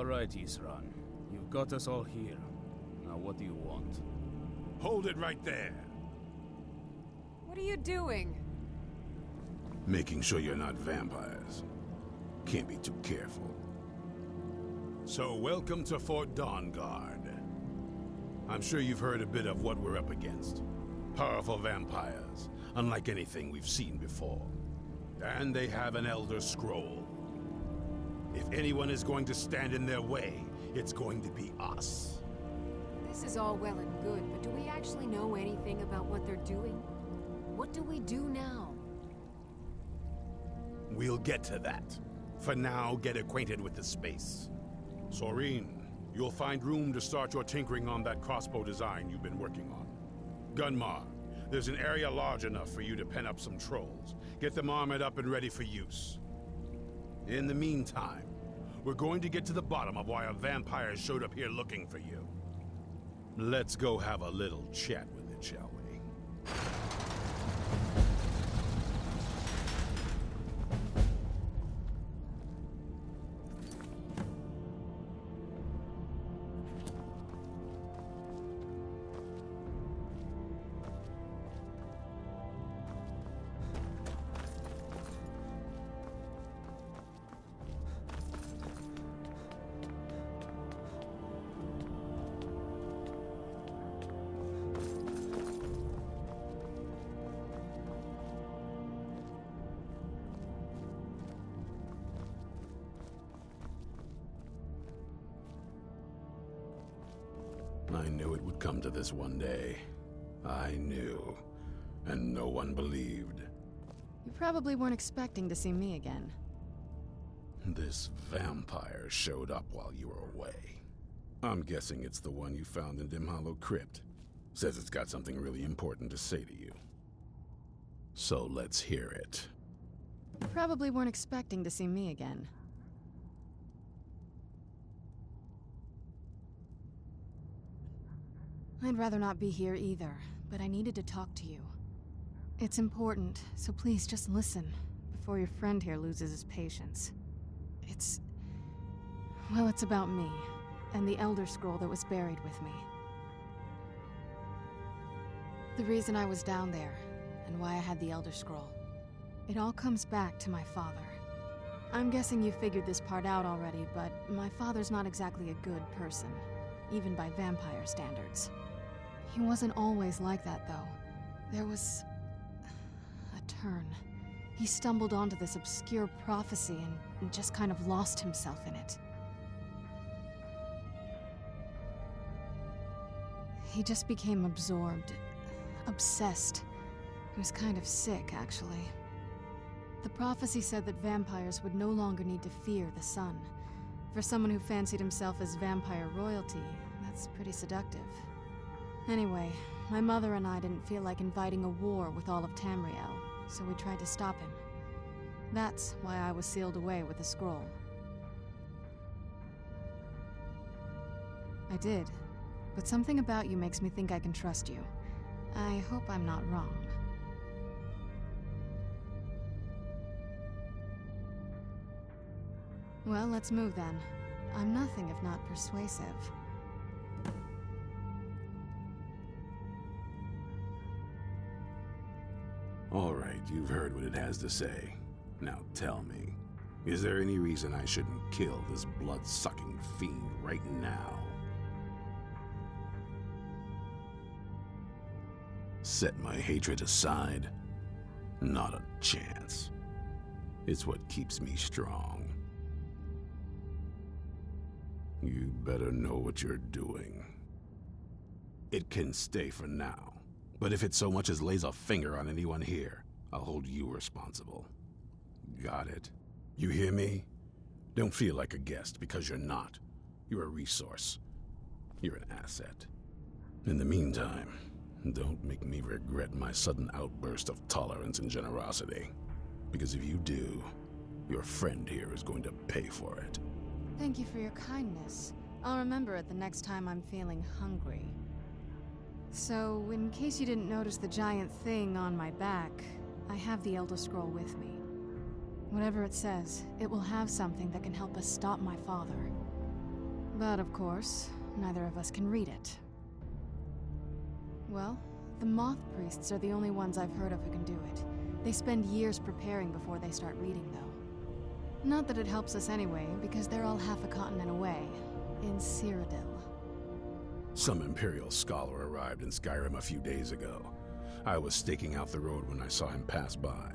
All right, Isran. You've got us all here. Now what do you want? Hold it right there. What are you doing? Making sure you're not vampires. Can't be too careful. So, welcome to Fort Dawnguard. I'm sure you've heard a bit of what we're up against. Powerful vampires, unlike anything we've seen before. And they have an Elder Scroll. If anyone is going to stand in their way, it's going to be us. This is all well and good, but do we actually know anything about what they're doing? What do we do now? We'll get to that. For now, get acquainted with the space. Sorine, you'll find room to start your tinkering on that crossbow design you've been working on. Gunmar, there's an area large enough for you to pen up some trolls. Get them armored up and ready for use. In the meantime, we're going to get to the bottom of why a vampire showed up here looking for you. Let's go have a little chat with it, shall we? I knew it would come to this one day. I knew. And no one believed. You probably weren't expecting to see me again. This vampire showed up while you were away. I'm guessing it's the one you found in Dim Hollow Crypt. Says it's got something really important to say to you. So let's hear it. You probably weren't expecting to see me again. I'd rather not be here either, but I needed to talk to you. It's important, so please just listen, before your friend here loses his patience. Well, it's about me, and the Elder Scroll that was buried with me. The reason I was down there, and why I had the Elder Scroll. It all comes back to my father. I'm guessing you figured this part out already, but my father's not exactly a good person, even by vampire standards. He wasn't always like that, though. There was a turn. He stumbled onto this obscure prophecy and just kind of lost himself in it. He just became absorbed, obsessed. He was kind of sick, actually. The prophecy said that vampires would no longer need to fear the sun. For someone who fancied himself as vampire royalty, that's pretty seductive. Anyway, my mother and I didn't feel like inviting a war with all of Tamriel, so we tried to stop him. That's why I was sealed away with the scroll. I did, but something about you makes me think I can trust you. I hope I'm not wrong. Well, let's move then. I'm nothing if not persuasive. All right, you've heard what it has to say. Now tell me, is there any reason I shouldn't kill this blood-sucking fiend right now? Set my hatred aside? Not a chance. It's what keeps me strong. You better know what you're doing. It can stay for now. But if it so much as lays a finger on anyone here, I'll hold you responsible. Got it? You hear me? Don't feel like a guest, because you're not. You're a resource. You're an asset. In the meantime, don't make me regret my sudden outburst of tolerance and generosity. Because if you do, your friend here is going to pay for it. Thank you for your kindness. I'll remember it the next time I'm feeling hungry. So, in case you didn't notice the giant thing on my back, I have the Elder Scroll with me. Whatever it says, it will have something that can help us stop my father. But of course, neither of us can read it. Well, the Moth Priests are the only ones I've heard of who can do it. They spend years preparing before they start reading, though. Not that it helps us anyway, because they're all half a continent away, in Cyrodiil. Some Imperial scholar arrived in Skyrim a few days ago. I was staking out the road when I saw him pass by.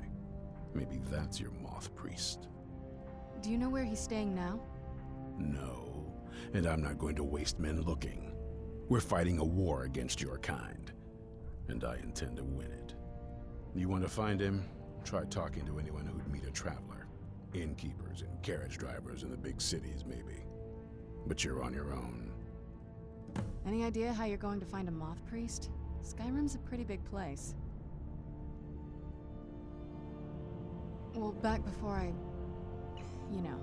Maybe that's your Moth Priest. Do you know where he's staying now? No, and I'm not going to waste men looking. We're fighting a war against your kind, and I intend to win it. You want to find him? Try talking to anyone who'd meet a traveler. Innkeepers and carriage drivers in the big cities, maybe. But you're on your own. Any idea how you're going to find a Moth Priest? Skyrim's a pretty big place. Well, back before you know,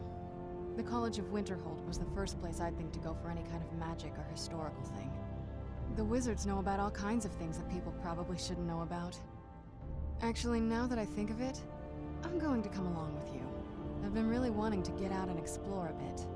the College of Winterhold was the first place I'd think to go for any kind of magic or historical thing. The wizards know about all kinds of things that people probably shouldn't know about. Actually, now that I think of it, I'm going to come along with you. I've been really wanting to get out and explore a bit.